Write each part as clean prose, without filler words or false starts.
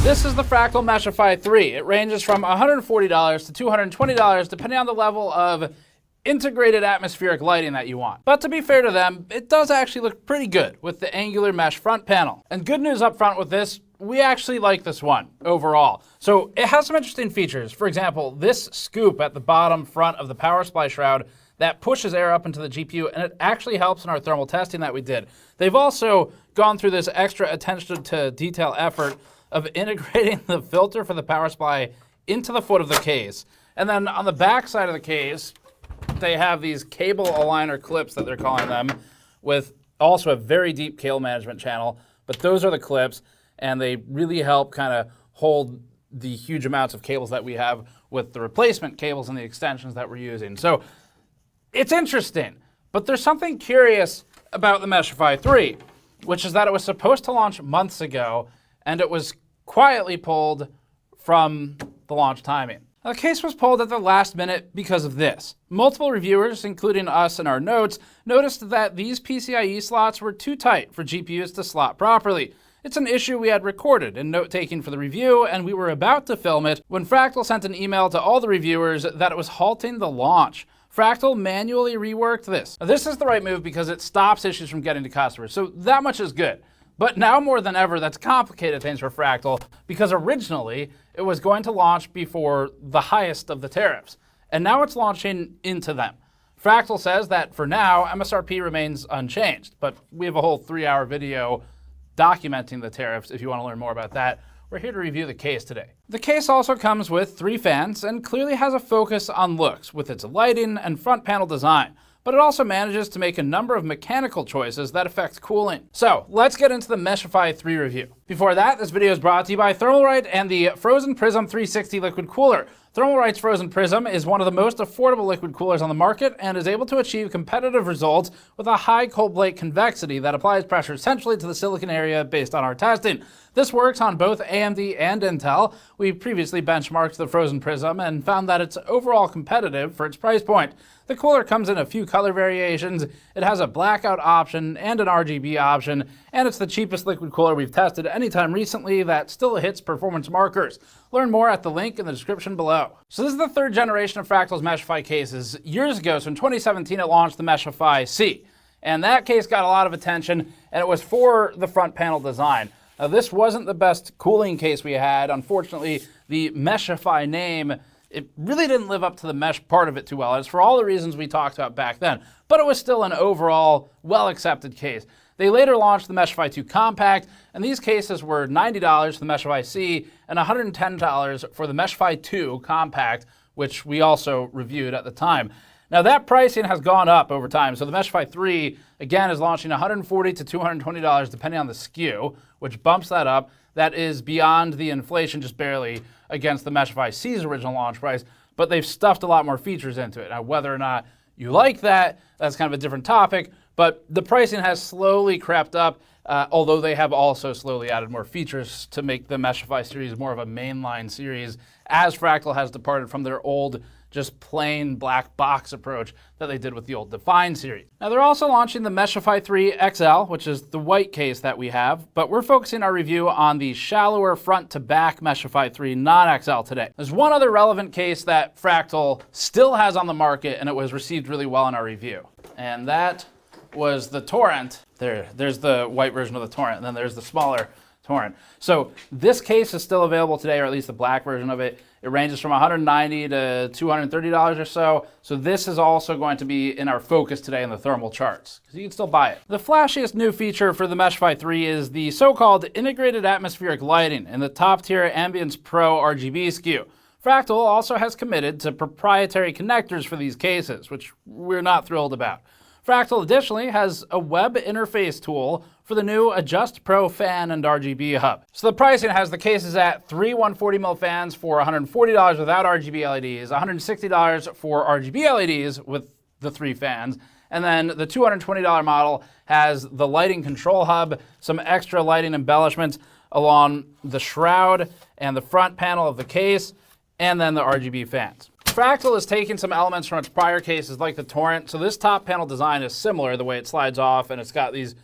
This is the Fractal Meshify 3. It ranges from $140 to $220 depending on the level of integrated atmospheric lighting that you want. But to be fair to them, it does actually look pretty good with the angular mesh front panel. And good news up front with this, we actually like this one overall. So it has some interesting features. For example, this scoop at the bottom front of the power supply shroud that pushes air up into the GPU, and it actually helps in our thermal testing that we did. They've also gone through this extra attention to detail effort of integrating the filter for the power supply into the foot of the case. And then on the back side of the case, they have these cable aligner clips that they're calling them, with also a very deep cable management channel. But those are the clips, and they really help kind of hold the huge amounts of cables that we have with the replacement cables and the extensions that we're using. So it's interesting, but there's something curious about the Meshify 3, which is that it was supposed to launch months ago, and it was quietly pulled from the launch timing. Now, the case was pulled at the last minute because of this. Multiple reviewers, including us in our notes, noticed that these PCIe slots were too tight for GPUs to slot properly. It's an issue we had recorded in note-taking for the review, and we were about to film it when Fractal sent an email to all the reviewers that it was halting the launch. Fractal manually reworked this. Now, this is the right move because it stops issues from getting to customers, so that much is good. But now more than ever, that's complicated things for Fractal because originally it was going to launch before the highest of the tariffs, and now it's launching into them. Fractal says that for now, MSRP remains unchanged, but we have a whole 3-hour video documenting the tariffs if you want to learn more about that. We're here to review the case today. The case also comes with 3 fans and clearly has a focus on looks with its lighting and front panel design, but it also manages to make a number of mechanical choices that affect cooling. So let's get into the Meshify 3 review. Before that, this video is brought to you by Thermalright and the Frozen Prism 360 liquid cooler. Thermalright's Frozen Prism is one of the most affordable liquid coolers on the market and is able to achieve competitive results with a high cold plate convexity that applies pressure centrally to the silicon area based on our testing. This works on both AMD and Intel. We previously benchmarked the Frozen Prism and found that it's overall competitive for its price point. The cooler comes in a few color variations, it has a blackout option and an RGB option, and it's the cheapest liquid cooler we've tested anytime recently that still hits performance markers. Learn more at the link in the description below. So this is the 3rd generation of Fractal's Meshify cases. Years ago, so in 2017, it launched the Meshify C, and that case got a lot of attention, and it was for the front panel design. Now, this wasn't the best cooling case we had. Unfortunately, the Meshify name, it really didn't live up to the mesh part of it too well. It's for all the reasons we talked about back then, but it was still an overall well-accepted case. They later launched the Meshify 2 Compact, and these cases were $90 for the Meshify C and $110 for the Meshify 2 Compact, which we also reviewed at the time. Now that pricing has gone up over time, so the Meshify 3, again, is launching $140 to $220 depending on the SKU, which bumps that up. That is beyond the inflation, just barely, against the Meshify C's original launch price, but they've stuffed a lot more features into it. Now, whether or not you like that, that's kind of a different topic, but the pricing has slowly crept up, although they have also slowly added more features to make the Meshify series more of a mainline series, as Fractal has departed from their old just plain black box approach that they did with the old Define series. Now they're also launching the Meshify 3 XL, which is the white case that we have, but we're focusing our review on the shallower front to back Meshify 3 non-XL today. There's one other relevant case that Fractal still has on the market, and it was received really well in our review, and that was the Torrent. There's the white version of the Torrent, and then there's the smaller Torrent. So this case is still available today, or at least the black version of it. It ranges from $190 to $230 or so. So this is also going to be in our focus today in the thermal charts, because you can still buy it. The flashiest new feature for the Meshify 3 is the so-called integrated atmospheric lighting in the top-tier Ambience Pro RGB SKU. Fractal also has committed to proprietary connectors for these cases, which we're not thrilled about. Fractal additionally has a web interface tool for the new Adjust Pro fan and RGB hub. So the pricing has the cases at 3 140mm fans for $140 without RGB LEDs, $160 for RGB LEDs with the 3 fans, and then the $220 model has the lighting control hub, some extra lighting embellishments along the shroud and the front panel of the case, and then the RGB fans. Fractal is taking some elements from its prior cases like the Torrent, so this top panel design is similar, the way it slides off, and it's got these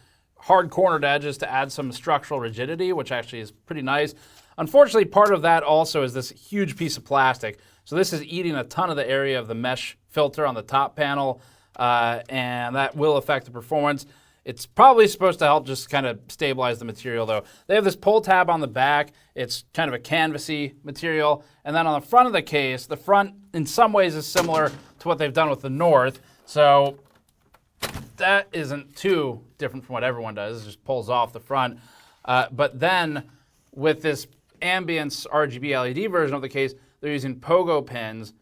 hard cornered edges to add some structural rigidity, which actually is pretty nice. Unfortunately, part of that also is this huge piece of plastic. So this is eating a ton of the area of the mesh filter on the top panel, and that will affect the performance. It's probably supposed to help just kind of stabilize the material, though. They have this pull tab on the back. It's kind of a canvasy material. And then on the front of the case, the front in some ways is similar to what they've done with the North. So that isn't too different from what everyone does. It just pulls off the front. But then with this ambience RGB LED version of the case, they're using pogo pins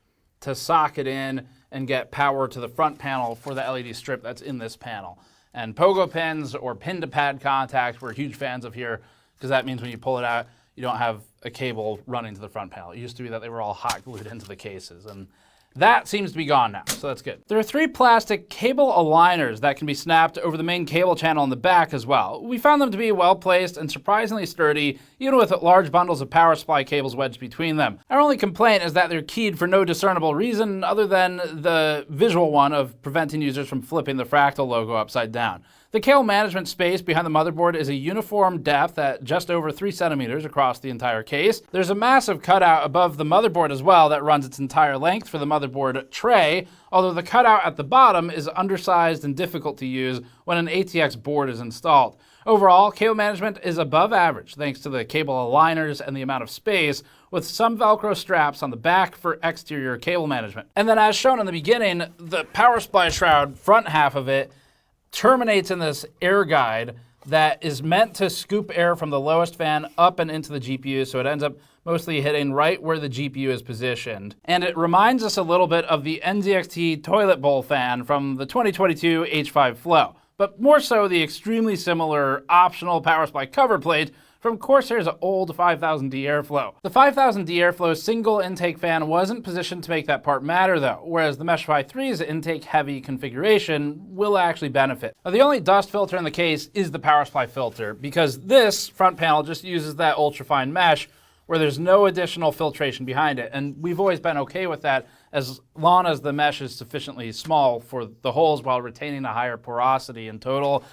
to socket in and get power to the front panel for the LED strip that's in this panel. And pogo pins or pin-to-pad contacts we're huge fans of here, because that means when you pull it out, you don't have a cable running to the front panel. It used to be that they were all hot glued into the cases, and that seems to be gone now, so that's good. There are 3 plastic cable aligners that can be snapped over the main cable channel in the back as well. We found them to be well placed and surprisingly sturdy, even with large bundles of power supply cables wedged between them. Our only complaint is that they're keyed for no discernible reason other than the visual one of preventing users from flipping the Fractal logo upside down. The cable management space behind the motherboard is a uniform depth at just over 3 centimeters across the entire case. There's a massive cutout above the motherboard as well that runs its entire length for the motherboard tray, although the cutout at the bottom is undersized and difficult to use when an ATX board is installed. Overall, cable management is above average thanks to the cable aligners and the amount of space, with some Velcro straps on the back for exterior cable management. And then as shown in the beginning, the power supply shroud front half of it terminates in this air guide that is meant to scoop air from the lowest fan up and into the GPU, so it ends up mostly hitting right where the GPU is positioned. And it reminds us a little bit of the NZXT toilet bowl fan from the 2022 H5 Flow, but more so the extremely similar optional power supply cover plate from Corsair's old 5000D Airflow. The 5000D Airflow single intake fan wasn't positioned to make that part matter though, whereas the Meshify 3's intake heavy configuration will actually benefit. Now, the only dust filter in the case is the power supply filter, because this front panel just uses that ultrafine mesh where there's no additional filtration behind it. And we've always been okay with that as long as the mesh is sufficiently small for the holes while retaining a higher porosity in total.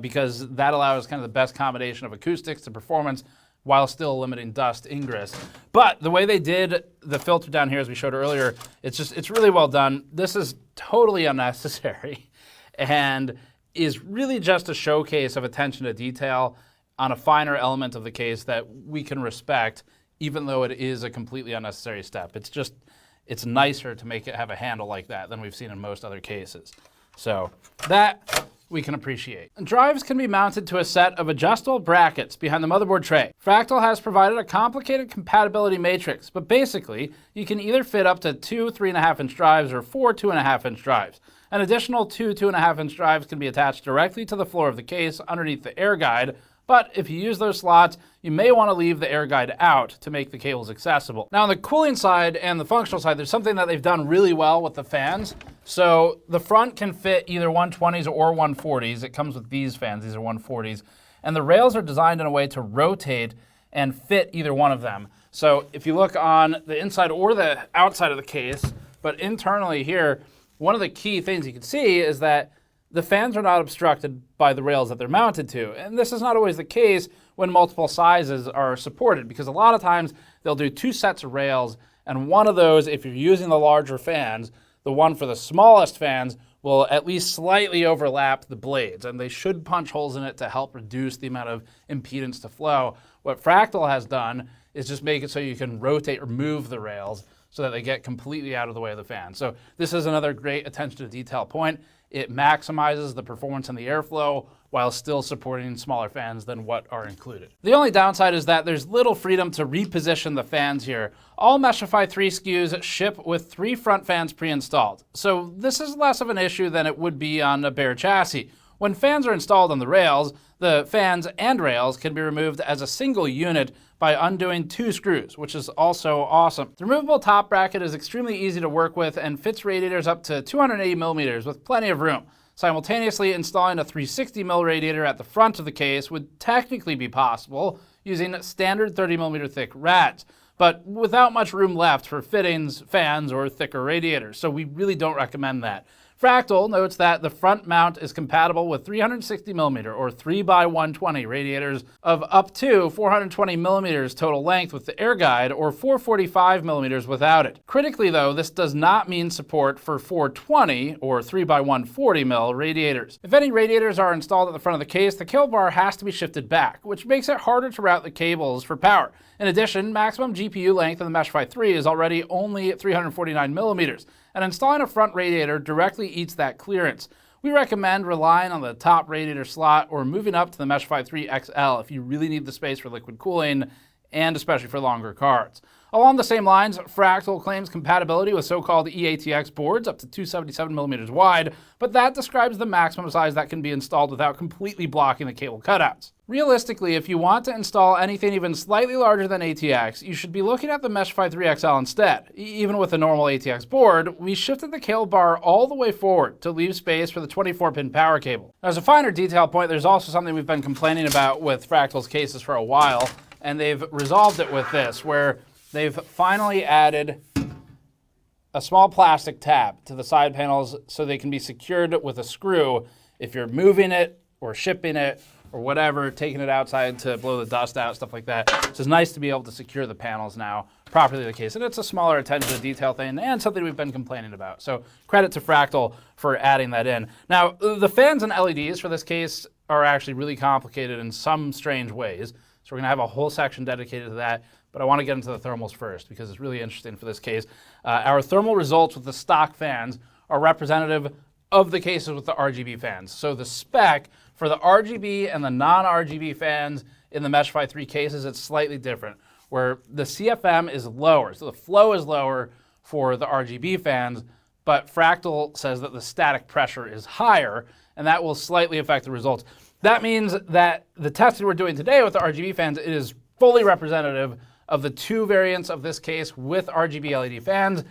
Because that allows kind of the best combination of acoustics to performance while still limiting dust ingress. But the way they did the filter down here, as we showed earlier, it's really well done. This is totally unnecessary and is really just a showcase of attention to detail on a finer element of the case that we can respect, even though it is a completely unnecessary step. It's nicer to make it have a handle like that than we've seen in most other cases. So that we can appreciate. Drives can be mounted to a set of adjustable brackets behind the motherboard tray. Fractal has provided a complicated compatibility matrix, but basically, you can either fit up to 2 3.5-inch drives or 4 2.5-inch drives. An additional 2 2.5-inch drives can be attached directly to the floor of the case underneath the air guide, but if you use those slots, you may want to leave the air guide out to make the cables accessible. Now on the cooling side and the functional side, there's something that they've done really well with the fans. So the front can fit either 120s or 140s. It comes with these fans, these are 140s. And the rails are designed in a way to rotate and fit either one of them. So if you look on the inside or the outside of the case, but internally here, one of the key things you can see is that the fans are not obstructed by the rails that they're mounted to. And this is not always the case when multiple sizes are supported, because a lot of times they'll do 2 sets of rails, and one of those, if you're using the larger fans, the one for the smallest fans will at least slightly overlap the blades, and they should punch holes in it to help reduce the amount of impedance to flow. What Fractal has done is just make it so you can rotate or move the rails so that they get completely out of the way of the fan. So this is another great attention to detail point. It maximizes the performance and the airflow while still supporting smaller fans than what are included. The only downside is that there's little freedom to reposition the fans here. All Meshify 3 SKUs ship with 3 front fans pre-installed, so this is less of an issue than it would be on a bare chassis. When fans are installed on the rails, the fans and rails can be removed as a single unit by undoing 2 screws, which is also awesome. The removable top bracket is extremely easy to work with and fits radiators up to 280 millimeters with plenty of room. Simultaneously installing a 360 mm radiator at the front of the case would technically be possible using standard 30 millimeter thick rads, but without much room left for fittings, fans, or thicker radiators, so we really don't recommend that. Fractal notes that the front mount is compatible with 360mm or 3x120 radiators of up to 420mm total length with the air guide or 445mm without it. Critically though, this does not mean support for 420 or 3x140mm radiators. If any radiators are installed at the front of the case, the cable bar has to be shifted back, which makes it harder to route the cables for power. In addition, maximum GPU length in the Meshify 3 is already only 349mm, and installing a front radiator directly eats that clearance. We recommend relying on the top radiator slot or moving up to the Meshify 3 XL if you really need the space for liquid cooling, and especially for longer cards. Along the same lines, Fractal claims compatibility with so-called eATX boards up to 277mm wide, but that describes the maximum size that can be installed without completely blocking the cable cutouts. Realistically, if you want to install anything even slightly larger than ATX, you should be looking at the Meshify 3 XL instead. Even with a normal ATX board, we shifted the cable bar all the way forward to leave space for the 24-pin power cable. As a finer detail point, there's also something we've been complaining about with Fractal's cases for a while, and they've resolved it with this, where they've finally added a small plastic tab to the side panels so they can be secured with a screw if you're moving it or shipping it or whatever, taking it outside to blow the dust out, stuff like that. So it's nice to be able to secure the panels now properly the case. And it's a smaller attention to detail thing and something we've been complaining about. So credit to Fractal for adding that in. Now, the fans and LEDs for this case are actually really complicated in some strange ways. So we're gonna have a whole section dedicated to that. But I want to get into the thermals first because it's really interesting for this case. Our thermal results with the stock fans are representative of the cases with the RGB fans. So the spec for the RGB and the non-RGB fans in the Meshify 3 cases, it's slightly different, where the CFM is lower. So the flow is lower for the RGB fans, but Fractal says that the static pressure is higher, and that will slightly affect the results. That means that the testing we're doing today with the RGB fans, it is fully representative of the two variants of this case with RGB LED fans,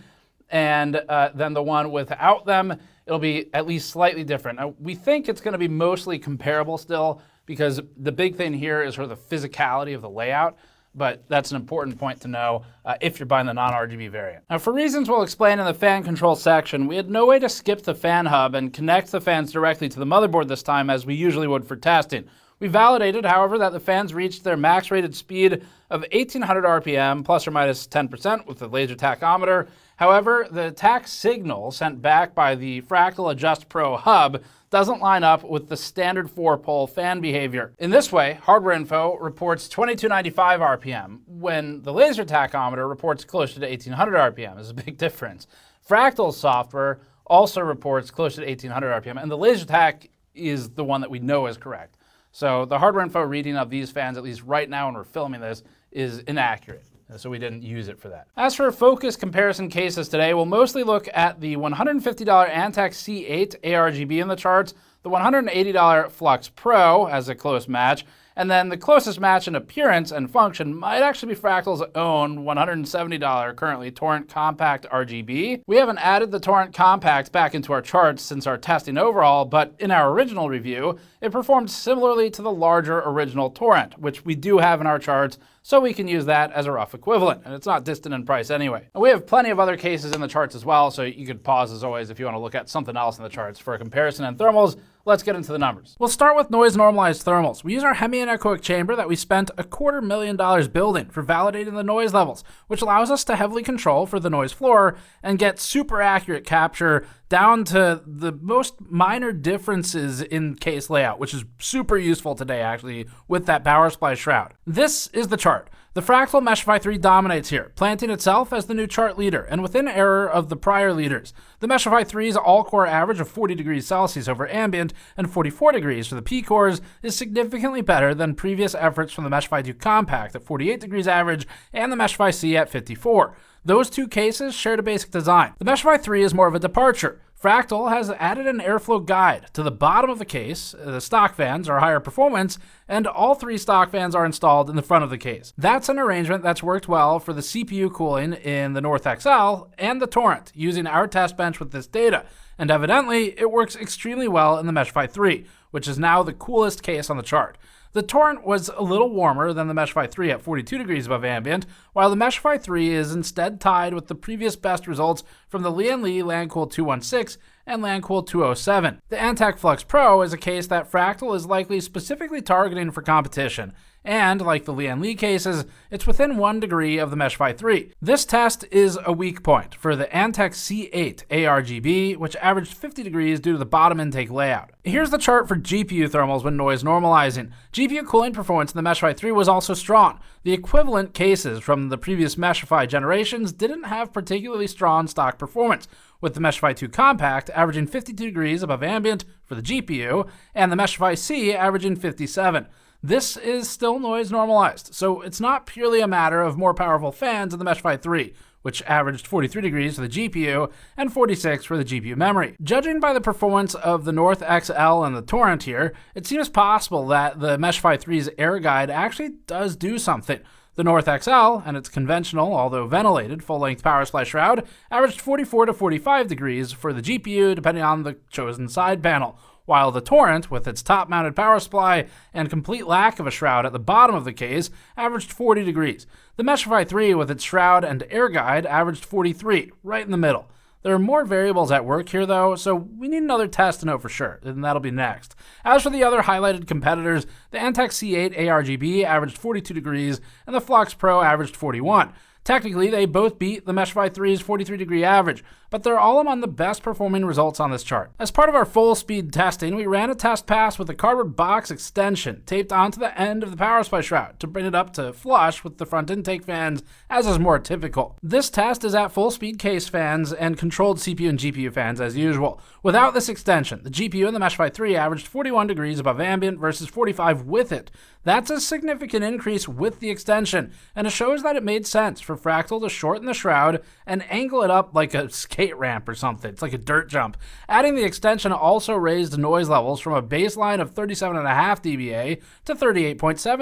and then the one without them, it'll be at least slightly different. Now, we think it's gonna be mostly comparable still, because the big thing here is sort of the physicality of the layout, but that's an important point to know if you're buying the non-RGB variant. Now, for reasons we'll explain in the fan control section, we had no way to skip the fan hub and connect the fans directly to the motherboard this time as we usually would for testing. We validated, however, that the fans reached their max rated speed of 1800 RPM, plus or minus 10% with the laser tachometer. However, the tach signal sent back by the Fractal Adjust Pro hub doesn't line up with the standard 4-pole fan behavior. In this way, hardware info reports 2295 RPM, when the laser tachometer reports closer to 1800 RPM. There's a big difference. Fractal's software also reports closer to 1800 RPM, and the laser tach is the one that we know is correct. So the hardware info reading of these fans, at least right now when we're filming this, is inaccurate. So we didn't use it for that. As for focus comparison cases today, we'll mostly look at the $150 Antec C8 ARGB in the charts, the $180 Flux Pro as a close match, and then the closest match in appearance and function might actually be Fractal's own $170 currently Torrent Compact RGB. We haven't added the Torrent Compact back into our charts since our testing overall, but in our original review, it performed similarly to the larger original Torrent, which we do have in our charts, so we can use that as a rough equivalent, and it's not distant in price anyway. And we have plenty of other cases in the charts as well, so you could pause as always if you want to look at something else in the charts. For a comparison in thermals, let's get into the numbers. We'll start with noise-normalized thermals. We use our hemianechoic chamber that we spent $250,000 building for validating the noise levels, which allows us to heavily control for the noise floor and get super accurate capture down to the most minor differences in case layout, which is super useful today actually with that power supply shroud. This is the chart. The Fractal Meshify 3 dominates here, planting itself as the new chart leader, and within error of the prior leaders. The Meshify 3's all-core average of 40 degrees Celsius over ambient and 44 degrees for the P-cores is significantly better than previous efforts from the Meshify 2 Compact at 48 degrees average and the Meshify C at 54. Those two cases shared a basic design. The Meshify 3 is more of a departure. Fractal has added an airflow guide to the bottom of the case. The stock fans are higher performance, and all three stock fans are installed in the front of the case. That's an arrangement that's worked well for the CPU cooling in the North XL and the Torrent, using our test bench with this data. And evidently, it works extremely well in the Meshify 3, which is now the coolest case on the chart. The Torrent was a little warmer than the Meshify 3 at 42 degrees above ambient, while the Meshify 3 is instead tied with the previous best results from the Lian Li Lancool 216 and Lancool 207. The Antec Flux Pro is a case that Fractal is likely specifically targeting for competition, and like the Lian Li cases, it's within 1 degree of the Meshify 3. This test is a weak point for the Antec C8 ARGB, which averaged 50 degrees due to the bottom intake layout. Here's the chart for GPU thermals when noise normalizing. GPU cooling performance in the Meshify 3 was also strong. The equivalent cases from the previous Meshify generations didn't have particularly strong stock performance, with the Meshify 2 Compact averaging 52 degrees above ambient for the GPU, and the Meshify C averaging 57. This is still noise normalized, so it's not purely a matter of more powerful fans in the Meshify 3, which averaged 43 degrees for the GPU and 46 for the GPU memory. Judging by the performance of the North XL and the Torrent here, it seems possible that the Meshify 3's air guide actually does do something. The North XL and its conventional, although ventilated, full-length power supply shroud averaged 44 to 45 degrees for the GPU depending on the chosen side panel, while the Torrent, with its top-mounted power supply and complete lack of a shroud at the bottom of the case, averaged 40 degrees. The Meshify 3, with its shroud and air guide, averaged 43, right in the middle. There are more variables at work here, though, so we need another test to know for sure, and that'll be next. As for the other highlighted competitors, the Antec C8 ARGB averaged 42 degrees, and the Flux Pro averaged 41. Technically, they both beat the Meshify 3's 43-degree average, but they're all among the best performing results on this chart. As part of our full-speed testing, we ran a test pass with a cardboard box extension taped onto the end of the power supply shroud to bring it up to flush with the front intake fans, as is more typical. This test is at full-speed case fans and controlled CPU and GPU fans as usual. Without this extension, the GPU in the Meshify 3 averaged 41 degrees above ambient versus 45 with it. That's a significant increase with the extension, and it shows that it made sense for Fractal to shorten the shroud and angle it up like a skate ramp or something. It's like a dirt jump. Adding the extension also raised noise levels from a baseline of 37.5 dBA to 38.7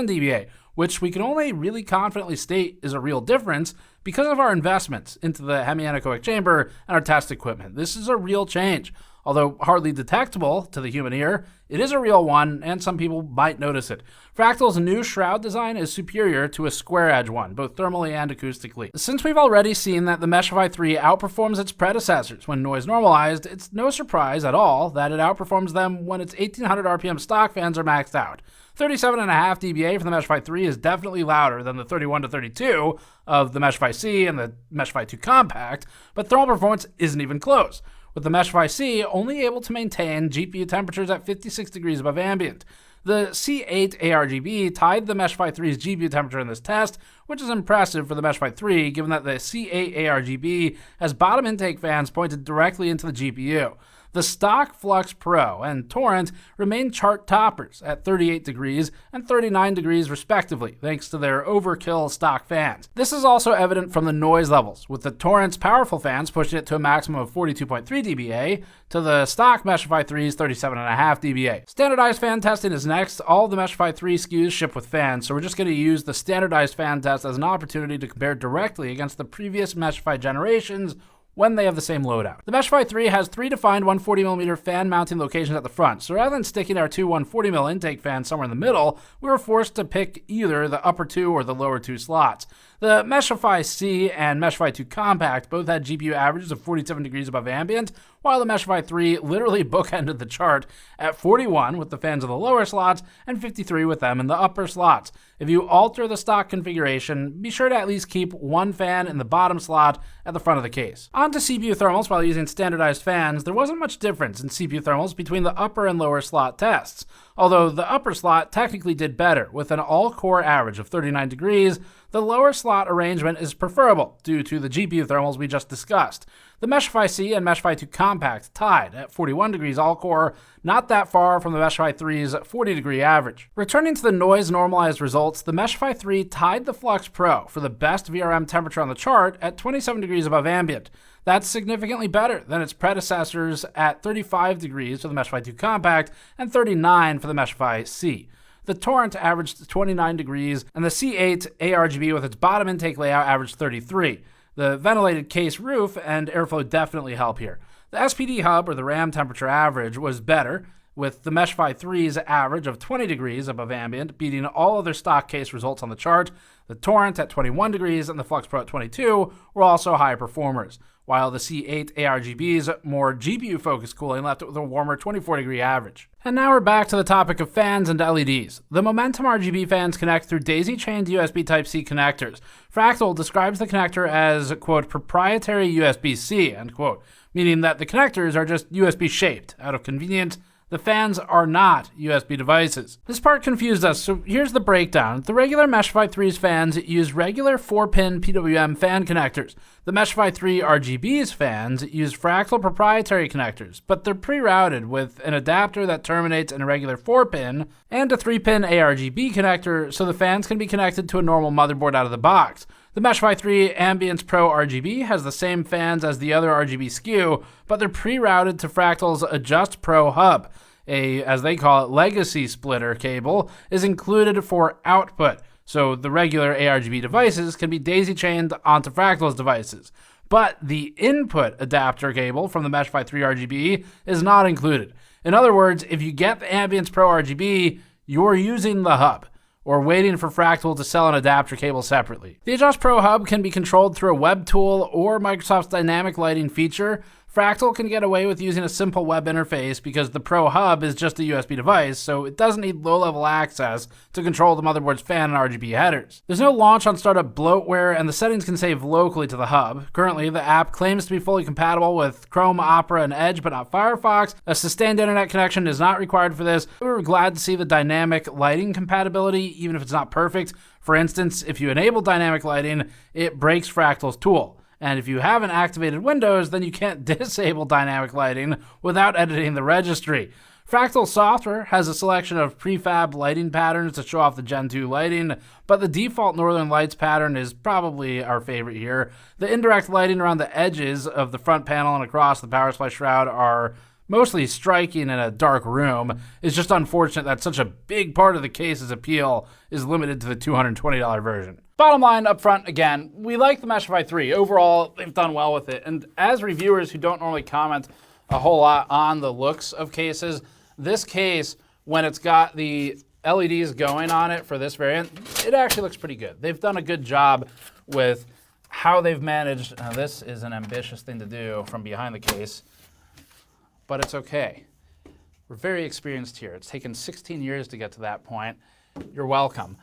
dBA, which we can only really confidently state is a real difference because of our investments into the hemianechoic chamber and our test equipment. This is a real change. Although hardly detectable to the human ear, it is a real one, and some people might notice it. Fractal's new shroud design is superior to a square edge one, both thermally and acoustically. Since we've already seen that the Meshify 3 outperforms its predecessors when noise normalized, it's no surprise at all that it outperforms them when its 1800 RPM stock fans are maxed out. 37.5 dBA for the Meshify 3 is definitely louder than the 31 to 32 of the Meshify C and the Meshify 2 Compact, but thermal performance isn't even close, with the Meshify C only able to maintain GPU temperatures at 56 degrees above ambient. The C8 ARGB tied the Meshify 3's GPU temperature in this test, which is impressive for the Meshify 3 given that the C8 ARGB has bottom intake fans pointed directly into the GPU. The stock Flux Pro and Torrent remain chart toppers at 38 degrees and 39 degrees respectively, thanks to their overkill stock fans. This is also evident from the noise levels, with the Torrent's powerful fans pushing it to a maximum of 42.3 dBA to the stock Meshify 3's 37.5 dBA. Standardized fan testing is next. All of the Meshify 3 SKUs ship with fans, so we're just going to use the standardized fan test as an opportunity to compare directly against the previous Meshify generations when they have the same loadout. The Meshify 3 has 3 defined 140mm fan mounting locations at the front, so rather than sticking our two 140mm intake fans somewhere in the middle, we were forced to pick either the upper 2 or the lower 2 slots. The Meshify C and Meshify 2 Compact both had GPU averages of 47 degrees above ambient, while the Meshify 3 literally bookended the chart at 41 with the fans in the lower slots and 53 with them in the upper slots. If you alter the stock configuration, be sure to at least keep one fan in the bottom slot at the front of the case. On to CPU thermals. While using standardized fans, there wasn't much difference in CPU thermals between the upper and lower slot tests, although the upper slot technically did better with an all-core average of 39 degrees. The lower slot arrangement is preferable due to the GPU thermals we just discussed. The Meshify C and Meshify 2 Compact tied at 41 degrees all-core, not that far from the Meshify 3's 40-degree average. Returning to the noise-normalized results, the Meshify 3 tied the Flux Pro for the best VRM temperature on the chart at 27 degrees above ambient. That's significantly better than its predecessors at 35 degrees for the Meshify 2 Compact and 39 for the Meshify C. The Torrent averaged 29 degrees, and the C8 ARGB with its bottom intake layout averaged 33. The ventilated case roof and airflow definitely help here. The SPD hub, or the RAM temperature average, was better, with the Meshify 3's average of 20 degrees above ambient beating all other stock case results on the chart. The Torrent at 21 degrees and the Flux Pro at 22 were also high performers, while the C8 ARGB's more GPU-focused cooling left it with a warmer 24-degree average. And now we're back to the topic of fans and LEDs. The Momentum RGB fans connect through daisy-chained USB Type-C connectors. Fractal describes the connector as, quote, proprietary USB-C, end quote, meaning that the connectors are just USB-shaped. Out of convenience, the fans are not USB devices. This part confused us, so here's the breakdown. The regular Meshify 3's fans use regular 4-pin PWM fan connectors. The Meshify 3 RGB's fans use Fractal proprietary connectors, but they're pre-routed with an adapter that terminates in a regular 4-pin and a 3-pin ARGB connector so the fans can be connected to a normal motherboard out of the box. The Meshify 3 Ambience Pro RGB has the same fans as the other RGB SKU, but they're pre-routed to Fractal's Adjust Pro hub. As they call it, legacy splitter cable is included for output, so the regular ARGB devices can be daisy-chained onto Fractal's devices. But the input adapter cable from the Meshify 3 RGB is not included. In other words, if you get the Ambience Pro RGB, you're using the hub, or waiting for Fractal to sell an adapter cable separately. The Adjust Pro hub can be controlled through a web tool or Microsoft's dynamic lighting feature. Fractal can get away with using a simple web interface because the Pro hub is just a USB device, so it doesn't need low-level access to control the motherboard's fan and RGB headers. There's no launch on startup bloatware, and the settings can save locally to the hub. Currently, the app claims to be fully compatible with Chrome, Opera, and Edge, but not Firefox. A sustained internet connection is not required for this. We were glad to see the dynamic lighting compatibility, even if it's not perfect. For instance, if you enable dynamic lighting, it breaks Fractal's tool. And if you haven't activated Windows, then you can't disable dynamic lighting without editing the registry. Fractal software has a selection of prefab lighting patterns to show off the Gen 2 lighting, but the default Northern Lights pattern is probably our favorite here. The indirect lighting around the edges of the front panel and across the power supply shroud are mostly striking in a dark room. It's just unfortunate that such a big part of the case's appeal is limited to the $220 version. Bottom line up front, again, we like the Meshify 3. Overall, they've done well with it. And as reviewers who don't normally comment a whole lot on the looks of cases, this case, when it's got the LEDs going on it for this variant, it actually looks pretty good. They've done a good job with how they've managed. Now, this is an ambitious thing to do from behind the case, but it's okay. We're very experienced here. It's taken 16 years to get to that point. You're welcome.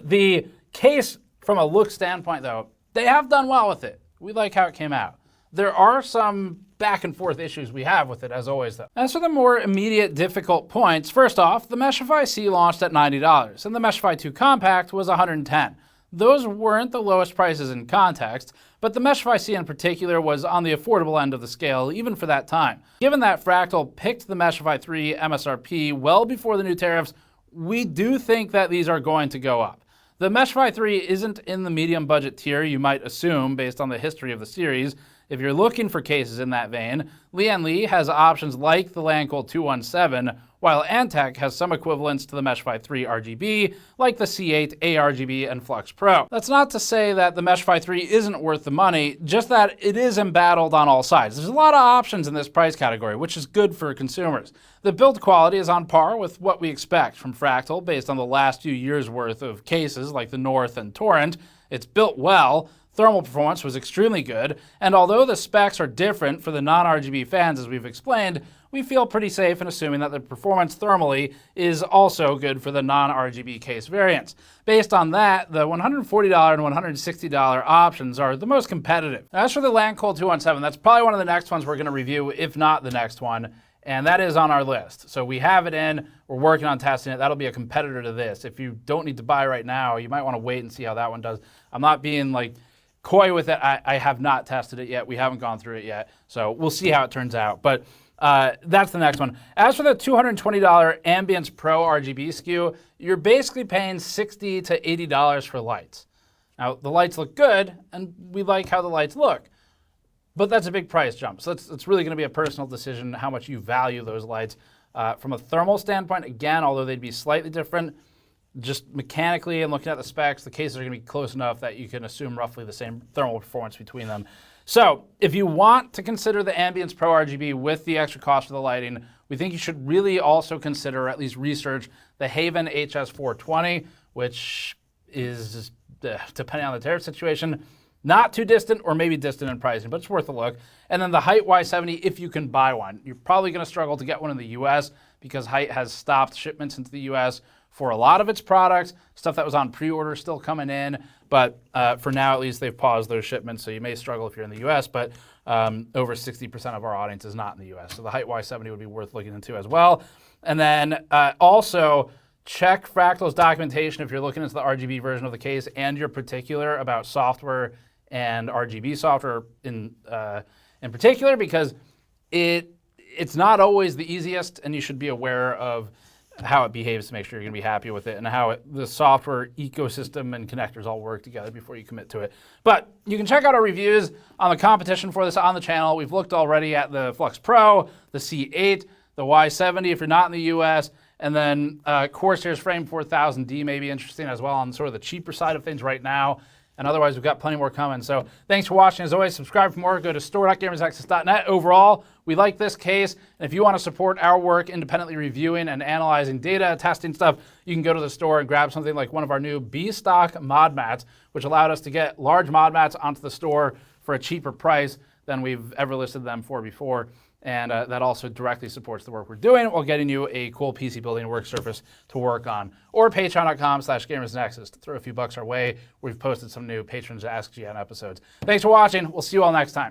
The case, from a look standpoint, though, they have done well with it. We like how it came out. There are some back and forth issues we have with it, as always, though. As for the more immediate difficult points, first off, the Meshify C launched at $90, and the Meshify 2 Compact was $110. Those weren't the lowest prices in context, but the Meshify C in particular was on the affordable end of the scale, even for that time. Given that Fractal picked the Meshify 3 MSRP well before the new tariffs, we do think that these are going to go up. The Meshify 3 isn't in the medium budget tier you might assume based on the history of the series. If you're looking for cases in that vein, Lian Li has options like the Lancool 217, while Antec has some equivalents to the Meshify 3 RGB, like the C8 ARGB and Flux Pro. That's not to say that the Meshify 3 isn't worth the money, just that it is embattled on all sides. There's a lot of options in this price category, which is good for consumers. The build quality is on par with what we expect from Fractal based on the last few years' worth of cases like the North and Torrent. It's built well. Thermal performance was extremely good, and although the specs are different for the non-RGB fans as we've explained, we feel pretty safe in assuming that the performance thermally is also good for the non-RGB case variants. Based on that, the $140 and $160 options are the most competitive. As for the Lancool 217, that's probably one of the next ones we're going to review, if not the next one, and that is on our list. So we have it in, we're working on testing it. That'll be a competitor to this. If you don't need to buy right now, you might want to wait and see how that one does. I'm not being like coy with it. I have not tested it yet. We haven't gone through it yet. So we'll see how it turns out. But that's the next one. As for the $220 Ambience Pro RGB SKU, you're basically paying $60 to $80 for lights. Now, the lights look good, and we like how the lights look. But that's a big price jump. So it's really going to be a personal decision how much you value those lights. From a thermal standpoint, again, although they'd be slightly different, just mechanically and looking at the specs, the cases are going to be close enough that you can assume roughly the same thermal performance between them. So if you want to consider the Ambience Pro RGB with the extra cost for the lighting, we think you should really also consider, or at least research, the Haven HS420, which is, depending on the tariff situation, not too distant or maybe distant in pricing, but it's worth a look. And then the Height Y70, if you can buy one. You're probably going to struggle to get one in the US because Height has stopped shipments into the US for a lot of its products. Stuff that was on pre-order still coming in, but for now at least they've paused those shipments, so you may struggle if you're in the US, but over 60% of our audience is not in the US. So the Height Y70 would be worth looking into as well. And then also check Fractal's documentation if you're looking into the RGB version of the case and you're particular about software and RGB software in particular, because it's not always the easiest, and you should be aware of how it behaves to make sure you're going to be happy with it, and how the software ecosystem and connectors all work together before you commit to it. But you can check out our reviews on the competition for this on the channel. We've looked already at the Flux Pro, the C8, the Y70 if you're not in the US, and then Corsair's Frame 4000D may be interesting as well on sort of the cheaper side of things right now. And otherwise, we've got plenty more coming. So thanks for watching. As always, subscribe for more. Go to store.gamersnexus.net. Overall, we like this case. And if you want to support our work independently reviewing and analyzing data, testing stuff, you can go to the store and grab something like one of our new B-Stock mod mats, which allowed us to get large mod mats onto the store for a cheaper price than we've ever listed them for before. And that also directly supports the work we're doing while getting you a cool PC building work surface to work on. Or patreon.com/gamersnexus to throw a few bucks our way. We've posted some new Patrons Ask GN episodes. Thanks for watching. We'll see you all next time.